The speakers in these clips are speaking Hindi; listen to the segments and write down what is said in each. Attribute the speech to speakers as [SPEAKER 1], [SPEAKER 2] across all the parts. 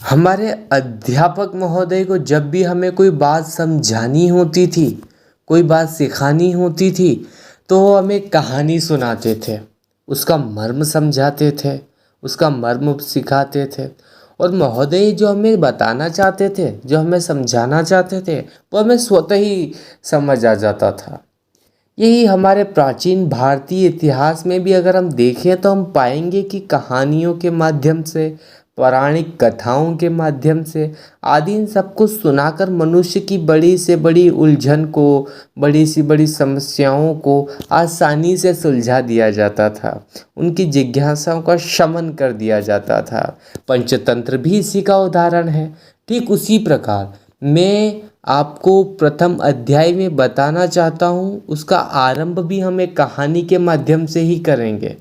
[SPEAKER 1] हमारे अध्यापक महोदय को जब भी हमें कोई बात समझानी होती थी, कोई बात सिखानी होती थी, तो वो हमें कहानी सुनाते थे, उसका मर्म समझाते थे, उसका मर्म सिखाते थे। और महोदय जो हमें बताना चाहते थे, जो हमें समझाना चाहते थे, वो हमें स्वतः ही समझ आ जाता था। यही हमारे प्राचीन भारतीय इतिहास में भी अगर हम देखें तो हम पाएंगे कि कहानियों के माध्यम से, पौराणिक कथाओं के माध्यम से आदि इन सबको सुनाकर मनुष्य की बड़ी से बड़ी उलझन को, बड़ी सी बड़ी समस्याओं को आसानी से सुलझा दिया जाता था। उनकी जिज्ञासाओं का शमन कर दिया जाता था। पंचतंत्र भी इसी का उदाहरण है। ठीक उसी प्रकार मैं आपको प्रथम अध्याय में बताना चाहता हूँ, उसका आरंभ भी हम एक कहानी के माध्यम से ही करेंगे।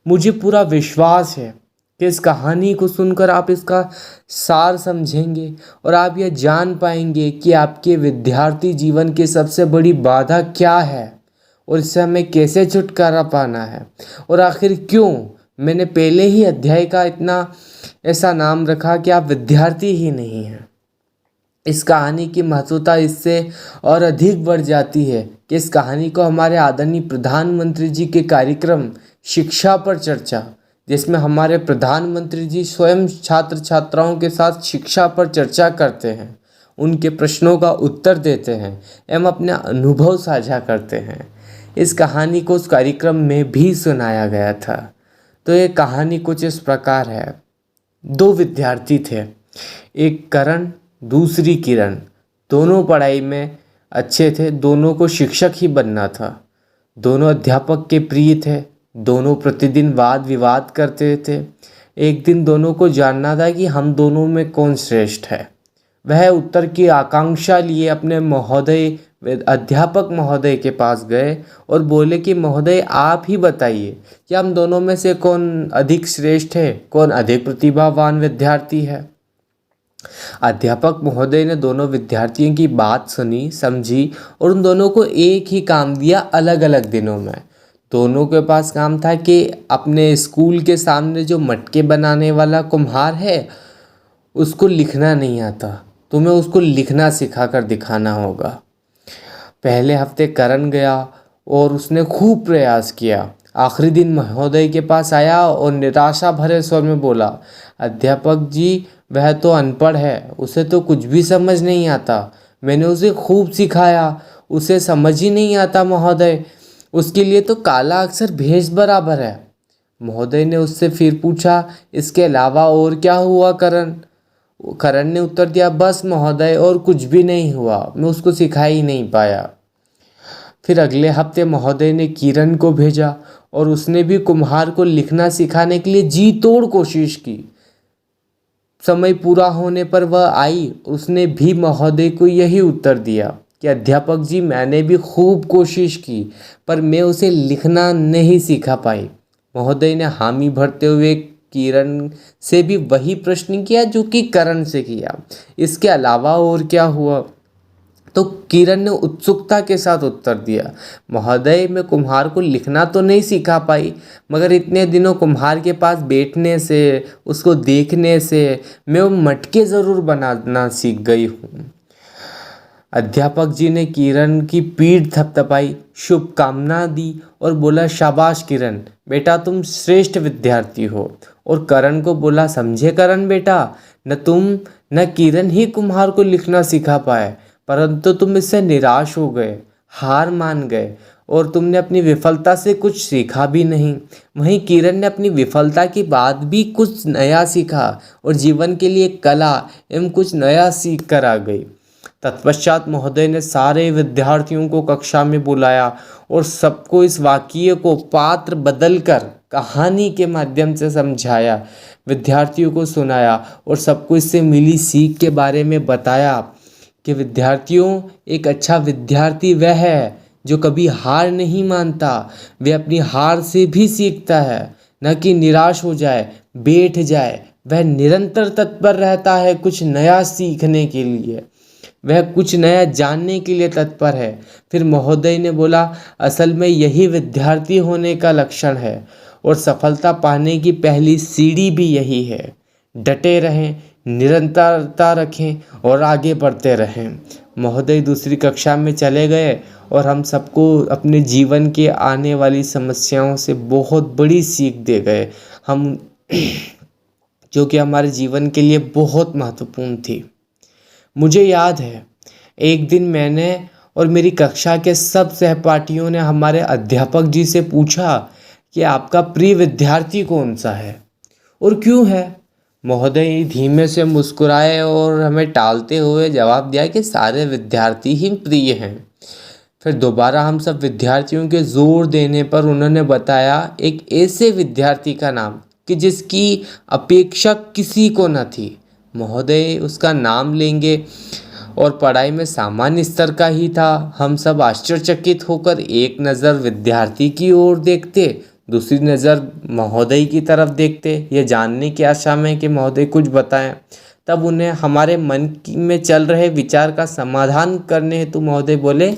[SPEAKER 1] मुझे पूरा विश्वास है कि इस कहानी को सुनकर आप इसका सार समझेंगे और आप यह जान पाएंगे कि आपके विद्यार्थी जीवन की सबसे बड़ी बाधा क्या है और इससे हमें कैसे छुटकारा पाना है, और आखिर क्यों मैंने पहले ही अध्याय का इतना ऐसा नाम रखा कि आप विद्यार्थी ही नहीं हैं। इस कहानी की महत्वता इससे और अधिक बढ़ जाती है कि इस कहानी को हमारे आदरणीय प्रधानमंत्री जी के कार्यक्रम शिक्षा पर चर्चा, जिसमें हमारे प्रधानमंत्री जी स्वयं छात्र छात्राओं के साथ शिक्षा पर चर्चा करते हैं, उनके प्रश्नों का उत्तर देते हैं एवं अपने अनुभव साझा करते हैं। इस कहानी को उस कार्यक्रम में भी सुनाया गया था। तो ये कहानी कुछ इस प्रकार है। दो विद्यार्थी थे, एक करण, दूसरी किरण। दोनों पढ़ाई में अच्छे थे, दोनों को शिक्षक ही बनना था। दोनों अध्यापक के प्रिय थे, दोनों प्रतिदिन वाद विवाद करते थे। एक दिन दोनों को जानना था कि हम दोनों में कौन श्रेष्ठ है। वह उत्तर की आकांक्षा लिए अपने महोदय, अध्यापक महोदय के पास गए और बोले कि महोदय आप ही बताइए कि हम दोनों में से कौन अधिक श्रेष्ठ है, कौन अधिक प्रतिभावान विद्यार्थी है। अध्यापक महोदय ने दोनों विद्यार्थियों की बात सुनी, समझी और उन दोनों को एक ही काम दिया अलग अलग दिनों में। दोनों के पास काम था कि अपने स्कूल के सामने जो मटके बनाने वाला कुम्हार है, उसको लिखना नहीं आता, तुम्हें उसको लिखना सिखा कर दिखाना होगा। पहले हफ्ते करण गया और उसने खूब प्रयास किया। आखिरी दिन महोदय के पास आया और निराशा भरे स्वर में बोला, अध्यापक जी वह तो अनपढ़ है, उसे तो कुछ भी समझ नहीं आता। मैंने उसे खूब सिखाया, उसे समझ ही नहीं आता महोदय। उसके लिए तो काला अक्षर भैंस बराबर है। महोदय ने उससे फिर पूछा, इसके अलावा और क्या हुआ करण? करण ने उत्तर दिया, बस महोदय और कुछ भी नहीं हुआ, मैं उसको सिखा ही नहीं पाया। फिर अगले हफ्ते महोदय ने किरण को भेजा और उसने भी कुम्हार को लिखना सिखाने के लिए जी तोड़ कोशिश की। समय पूरा होने पर वह आई, उसने भी महोदय को यही उत्तर दिया कि अध्यापक जी मैंने भी खूब कोशिश की पर मैं उसे लिखना नहीं सिखा पाई। महोदय ने हामी भरते हुए किरण से भी वही प्रश्न किया जो कि करण से किया, इसके अलावा और क्या हुआ? तो किरण ने उत्सुकता के साथ उत्तर दिया, महोदय मैं कुम्हार को लिखना तो नहीं सिखा पाई, मगर इतने दिनों कुम्हार के पास बैठने से, उसको देखने से मैं वो मटके ज़रूर बनाना सीख गई हूँ। अध्यापक जी ने किरण की पीठ थपथपाई, शुभकामना दी और बोला, शाबाश किरण बेटा तुम श्रेष्ठ विद्यार्थी हो। और करण को बोला, समझे करण बेटा, न तुम न किरण ही कुम्हार को लिखना सिखा पाए, परंतु तुम इससे निराश हो गए, हार मान गए और तुमने अपनी विफलता से कुछ सीखा भी नहीं। वहीं किरण ने अपनी विफलता के बाद भी कुछ नया सीखा और जीवन के लिए कला एवं कुछ नया सीख कर आ गई। तत्पश्चात महोदय ने सारे विद्यार्थियों को कक्षा में बुलाया और सबको इस वाक्य को पात्र बदलकर कहानी के माध्यम से समझाया, विद्यार्थियों को सुनाया और सबको इससे मिली सीख के बारे में बताया कि विद्यार्थियों, एक अच्छा विद्यार्थी वह है जो कभी हार नहीं मानता, वह अपनी हार से भी सीखता है, न कि निराश हो जाए, बैठ जाए। वह निरंतर तत्पर रहता है कुछ नया सीखने के लिए, वह कुछ नया जानने के लिए तत्पर है। फिर महोदय ने बोला, असल में यही विद्यार्थी होने का लक्षण है और सफलता पाने की पहली सीढ़ी भी यही है। डटे रहें, निरंतरता रखें और आगे बढ़ते रहें। महोदय दूसरी कक्षा में चले गए और हम सबको अपने जीवन के आने वाली समस्याओं से बहुत बड़ी सीख दे गए, हम जो कि हमारे जीवन के लिए बहुत महत्वपूर्ण थी। मुझे याद है एक दिन मैंने और मेरी कक्षा के सब सहपाठियों ने हमारे अध्यापक जी से पूछा कि आपका प्रिय विद्यार्थी कौन सा है और क्यों है। महोदय धीमे से मुस्कुराए और हमें टालते हुए जवाब दिया कि सारे विद्यार्थी ही प्रिय हैं। फिर दोबारा हम सब विद्यार्थियों के जोर देने पर उन्होंने बताया एक ऐसे विद्यार्थी का नाम कि जिसकी अपेक्षा किसी को न थी। महोदय उसका नाम लेंगे और पढ़ाई में सामान्य स्तर का ही था। हम सब आश्चर्यचकित होकर एक नज़र विद्यार्थी की ओर देखते, दूसरी नज़र महोदय की तरफ देखते, ये जानने की आशा में कि महोदय कुछ बताएं। तब उन्हें हमारे मन में चल रहे विचार का समाधान करने हेतु महोदय बोले,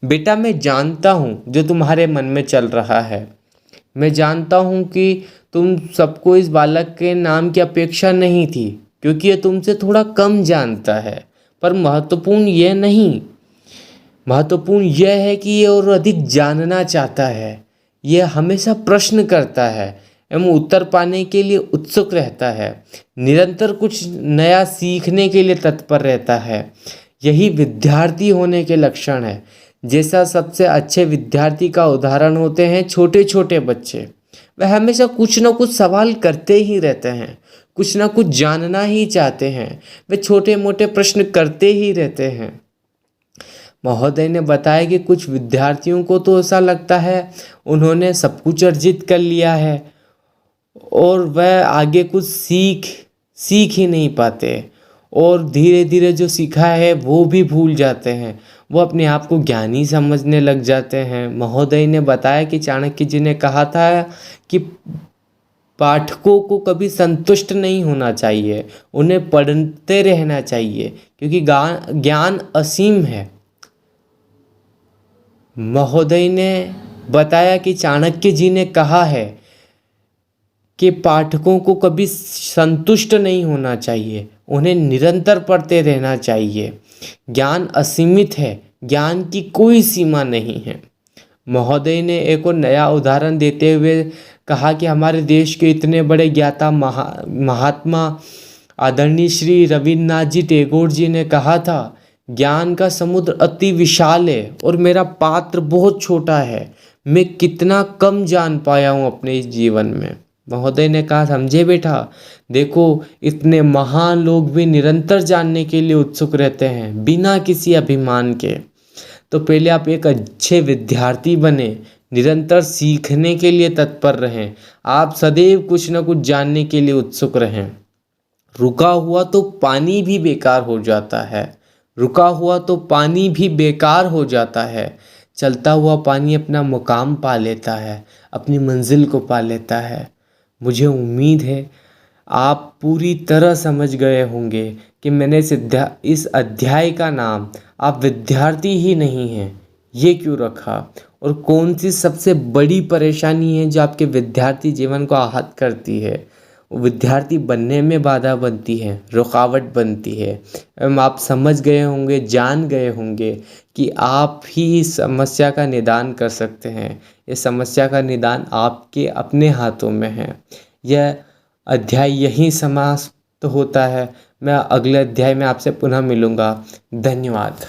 [SPEAKER 1] बेटा मैं जानता हूँ जो तुम्हारे मन में चल रहा है। मैं जानता हूँ कि तुम सबको इस बालक के नाम की अपेक्षा नहीं थी क्योंकि ये तुमसे थोड़ा कम जानता है, पर महत्वपूर्ण यह है कि ये और अधिक जानना चाहता है। यह हमेशा प्रश्न करता है एवं उत्तर पाने के लिए उत्सुक रहता है, निरंतर कुछ नया सीखने के लिए तत्पर रहता है। यही विद्यार्थी होने के लक्षण है। जैसा सबसे अच्छे विद्यार्थी का उदाहरण होते हैं छोटे छोटे बच्चे, वह हमेशा कुछ न कुछ सवाल करते ही रहते हैं, कुछ ना कुछ जानना ही चाहते हैं, वे छोटे मोटे प्रश्न करते ही रहते हैं। महोदय ने बताया कि कुछ विद्यार्थियों को तो ऐसा लगता है उन्होंने सब कुछ अर्जित कर लिया है और वह आगे कुछ सीख ही नहीं पाते और धीरे धीरे जो सीखा है वो भी भूल जाते हैं, वो अपने आप को ज्ञानी समझने लग जाते हैं। महोदय ने बताया कि चाणक्य जी ने कहा था कि पाठकों को कभी संतुष्ट नहीं होना चाहिए, उन्हें पढ़ते रहना चाहिए क्योंकि ज्ञान असीम है। महोदय ने बताया कि चाणक्य जी ने कहा है कि पाठकों को कभी संतुष्ट नहीं होना चाहिए, उन्हें निरंतर पढ़ते रहना चाहिए। ज्ञान असीमित है, ज्ञान की कोई सीमा नहीं है। महोदय ने एक और नया उदाहरण देते हुए कहा कि हमारे देश के इतने बड़े ज्ञाता महात्मा आदरणीय श्री रविन्द्रनाथ जी टैगोर जी ने कहा था, ज्ञान का समुद्र अति विशाल है और मेरा पात्र बहुत छोटा है, मैं कितना कम जान पाया हूँ अपने इस जीवन में। महोदय ने कहा, समझे बेटा, देखो इतने महान लोग भी निरंतर जानने के लिए उत्सुक रहते हैं बिना किसी अभिमान के। तो पहले आप एक अच्छे विद्यार्थी बने, निरंतर सीखने के लिए तत्पर रहें, आप सदैव कुछ न कुछ जानने के लिए उत्सुक रहें। रुका हुआ तो पानी भी बेकार हो जाता है, रुका हुआ तो पानी भी बेकार हो जाता है, चलता हुआ पानी अपना मुकाम पा लेता है, अपनी मंजिल को पा लेता है। मुझे उम्मीद है आप पूरी तरह समझ गए होंगे कि मैंने इस अध्याय का नाम आप विद्यार्थी ही नहीं हैं ये क्यों रखा और कौन सी सबसे बड़ी परेशानी है जो आपके विद्यार्थी जीवन को आहत करती है, विद्यार्थी बनने में बाधा बनती है, रुकावट बनती है। एवं आप समझ गए होंगे, जान गए होंगे कि आप ही इस समस्या का निदान कर सकते हैं। ये समस्या का निदान आपके अपने हाथों में है। यह अध्याय यहीं समाप्त होता है। मैं अगले अध्याय में आपसे पुनः मिलूँगा। धन्यवाद।